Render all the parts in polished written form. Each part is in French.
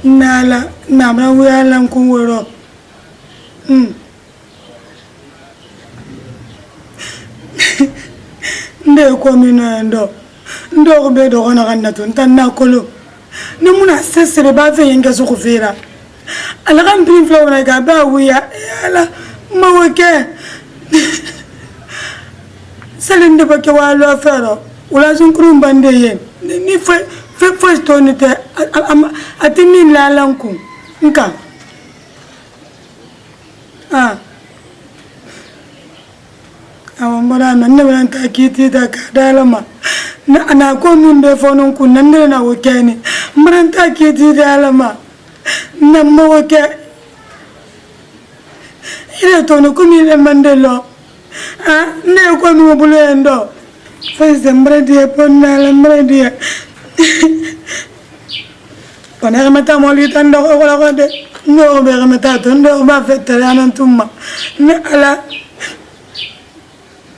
Nala, namra wala kunwero. Nde ko mina ndo. Ndo ko be do kona kanna ton tan na kolo. Ne muna sesere ba fe yenga so ko fera. Ala kan pin flow na ga ba wiya ala mawake. Salinde ba ke walo fero. Wala sun kurum bande yen. Ni fe tonite atini lalanku nka awambara na nebran ta kiti da kadalama na ko min be fonon kun nan na wokeni mbran ta kiti da alama na mawoke ile tono kumi le mandelo ne ko mi bulo endo fa sembra die ponna la mbra Quand on remet à mon lit, on doit regarder. Nous on va remettre à ton dos, on va faire tel un entourement. Mais là,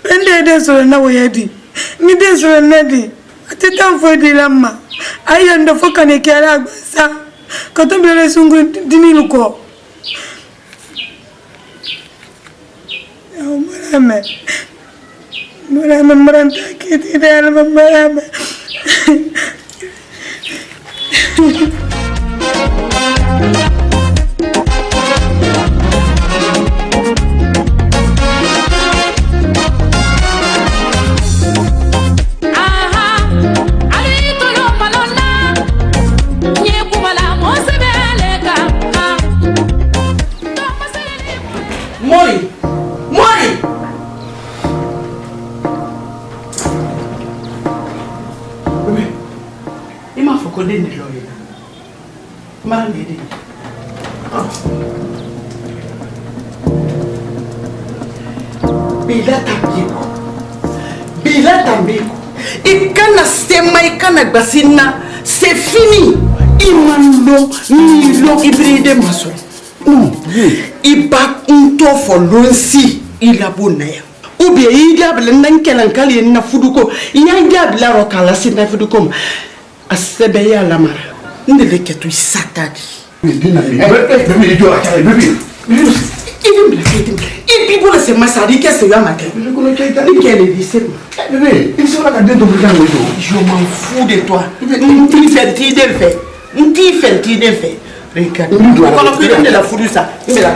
pendant des sols, on a oublié dit. Ni des sols, on a dit. Tu t'en fous de la main. Aïe, on doit faire qu'on est là, ça. Quand on veut les sungles, dîner le corps. Oh, madame, madame, madame, qui dit elle, madame. C'est fini. Imando, Milo, hybride maso. Non, il bat un tour lonsi, il a bonheur. Ou bien il y a un kalankali na fuduko, il y a un diable la rocala, c'est na fuduko. A sebeya la mara. Ne le ketu satadi. Et puis pour le massadi, qu'est-ce que tu as matin? Bébé, il sera là dedans. Je m'en fous de toi. Tu fais le fait. Tu fais le fait. Regarde. On a pris de la foudre ça. Il est là.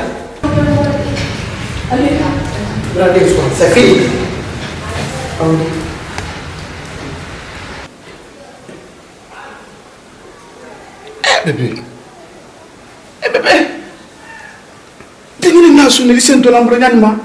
Allez. Regardez, c'est fini. Bébé. Bébé. Tu n'es pas sonné, c'est un peu l'embryon.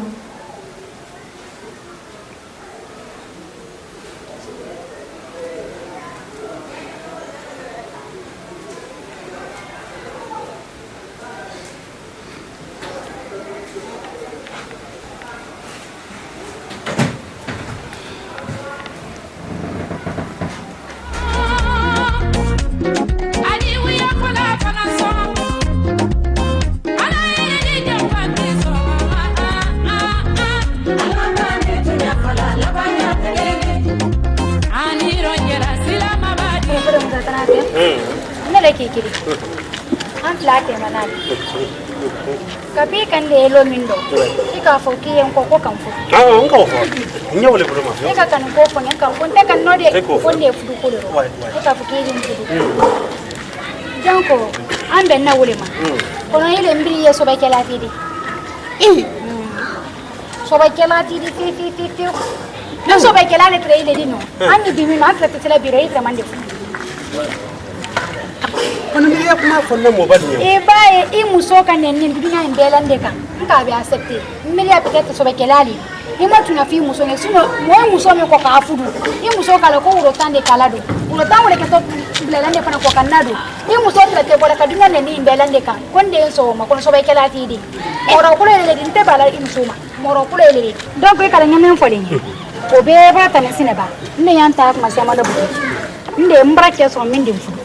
le kikiri an fila te manali kapi kan le lo mindo ika fo ki en ko kan fo on ko fo nya wole bulu ma ika kan ko fo nyan kan fo te kan no de ko le fudu ko lo ika fo ki din fudu janko an ben na wole ma kono ile mbiri yeso ba kala tidi so ba kala tidi ti na so ba kala le tre ile dino anni bimi ma tra tele biro itra mande kono mi yak ma fo na mo ba ni e bae i muso kan ne ni dunya imbelande kan nka bi accepter mi ya peut-être so ba kala li ni ma tuna fi muso ne sino mo muso me ko ka fudu i muso kala ko uro tande kala do uro tawle ke to belande pana ko kanado i muso trate ko ka dunya ne ni imbelande kan konde so ma kono so ba kala ti di oro ko le le dinte bala i muso ma moro ko le le donc e kala nyamen fo le ni o be ba tan sineba ne yanta ma sama da bu nde mbra ke so min dim fudu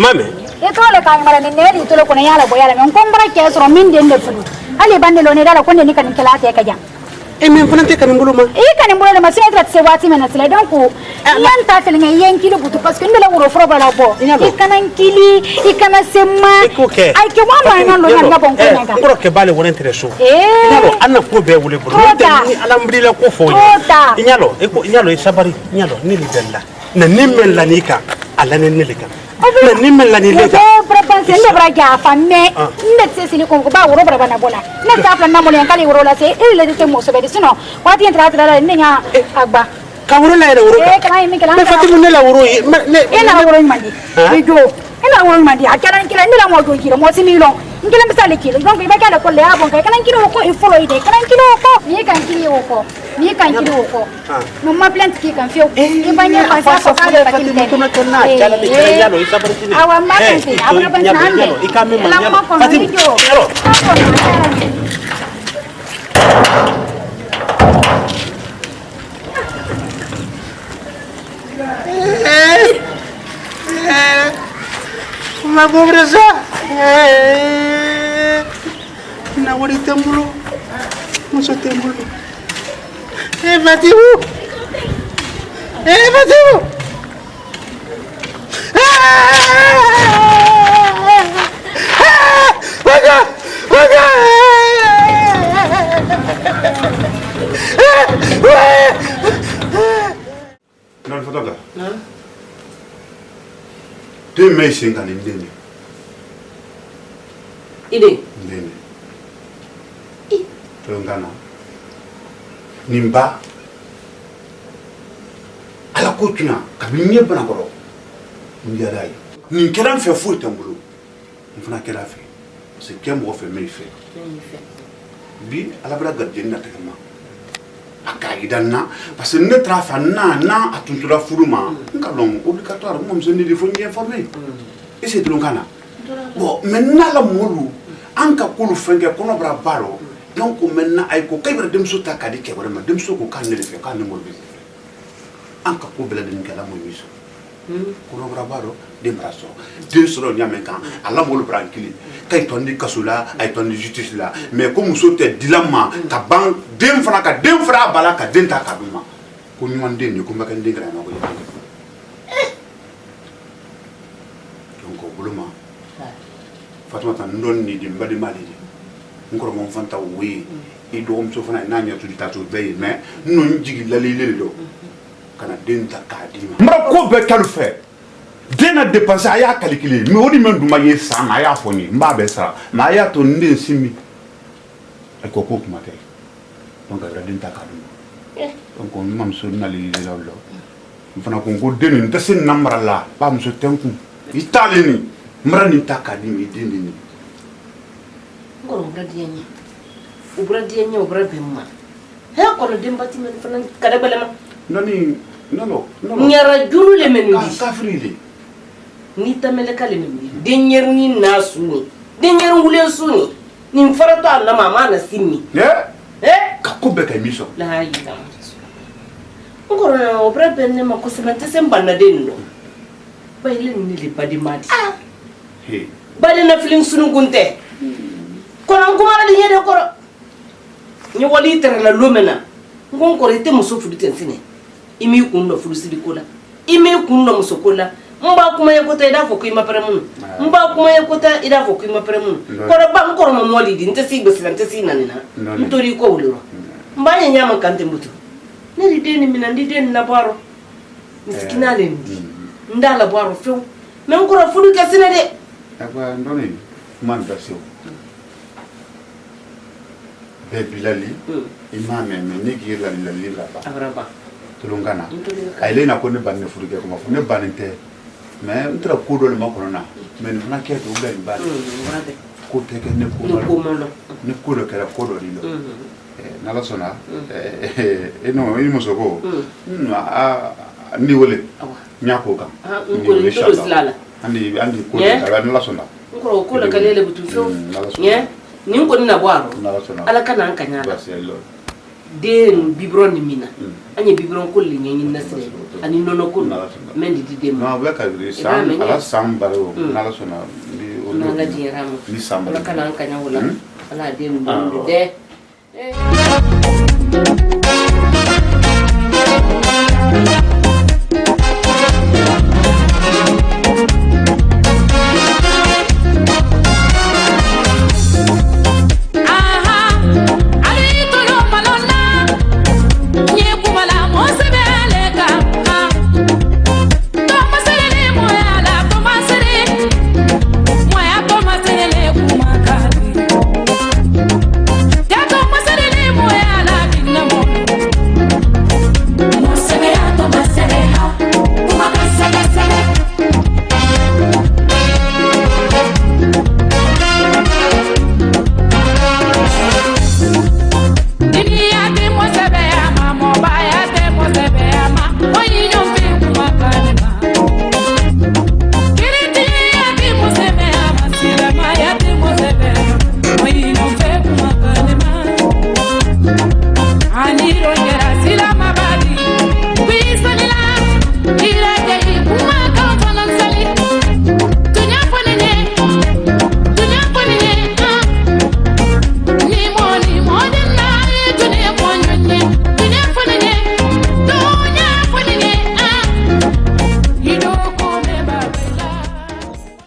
mame e to le kan mara ne ne to le ko ne yala bo yala men ko mbra ke so min de ne fudu ali bande lo ne dala ko ne ni kan kala te ka jam e men fana te kan mbulu ma e kan mbulu le ma se tra se wati men asle donc yan ta fel ngai yen kilo butu parce que ndela wuro fro bala bo e kan kili e kan semma ay ke wa ma na lo na bon ko na ko ke bale wona intereso nyalo anna ko be wule bulu ni alambrile ko fo nyalo e ko nyalo e sabari nyalo ni lidella na nimmel lanika ala ne nilika na nimmel lani leka prepense le braga famme ne se sini ko ba wuro bra bana bola ne ta fla na mo le kali wuro la se ile de mo so be sino wati entra tra ne nya agba ka wuro la ere wuro e kala mi kala be fatimu ne la wuro ne ina wuro mandi e jo ina wuro mandi akala nkila ndila mo do kiro mo similo nkila misale kilo donc iba kala ko le abon kala nkilo ko e follow ide kala nkilo ko ni kan kilo ko ni kan kilo ko no ma plant ki kan fio e banya pa sa ko le pa kilo to na kala ni kala nyalo isabari ni awa ma kan ti abra ban nande ikame ma la nyalo ko fatimu nyalo ma pobreza na wori tembulo muso tembulo Fatimu nan fotoga te mai senga ni ndeni ide ndeni to ngana nimba ala ko tuna kabinye bana koro ndiyadai ni keran fe fu tambulu mfana kera fe se kemo fe mai fe bi ala bra gadjen na takama akaidana parce que ne trafa na atuntula furuma ngalon obligatoire mom se ne il faut bien informer et c'est de l'ongana bon maintenant la molu anka kulu fenge kono bra balo donc maintenant ay ko kaybra dem so takadi ke vraiment dem so ko kanne le fe kanne mol bi anka ko bela dem kala mo wiso kono bra balo dem raso dem so nyame kan ala mol brankili kay tondi kasula ay tondi justice la mais comme so te dilama ka ban dem fana ka dem fra bala ka den ta kaduma ko nyuan den ni ko maka den gra ma ko donc buluma fatuma tan ndon ni di mbadi mali ngoro mon fanta wi i do so fana na nya tudi tatu be mais non jigi lali lele do kana den ta kadima mbra ko be kalu fe dena dépenser aya calculer mais odi men duma ye sa na ya foni mba be sa na ya to ndin simi e ko ko kuma te donc ra den ta kaduma donc on mam so na li le lo fana ko ngo denu ntasin namra la ba mo so tenku italini mra ni ta kadima idini ngoro ubra dienya ubra bemma he ko no dembati men fana kada balama nani no nyara julu le men ka kafrili ni tamele kale men denyer ni nasu denyer ngule suni ni farato alla mama na simmi ka ko be kay miso la ila ngoro na ubra benne ma ko semante sembanna denno bayle ni le badi mati he bale na filin sunu gunte kono ngumara li yede koro ni wali tere la lomena ngon ko rete muso fudu tensine imi kunno fudu sidikola imi kunno muso kola mba kuma ye kota ida fo ku ima premun mba kuma ye kota ida fo ku ima premun ko ba ko mo molidi ntesi besila ntesi nanina ntori ko wuliro mba nya nyama kante mbutu ne di deni mina ndi deni na baro miskina le ndi ndala baro few men ko fudu ka sine de aba ndoni man dasio be bilali imame me ni gira la lira ba abraba tulungana aile na ko ne banne fudu ke ko ne baninte mais ntra ko do le makona na men na ke to be ba ko te ke ne ko ne ko do kala ko do lilo nala sona no imo soko ndi wole nyako kam ko ni to slala andi ko kala nala sona ko la kalele butu fo ye ni ko ni na bwaro ala kana ankanya den bibron ni mina anye bibron ko li nyi nasre ani nono ko mendi di dem no ba ka sam ala sam baro nala sona ndi o na jiramu ni sam ala kana ankanya wala ala dem de Thank you.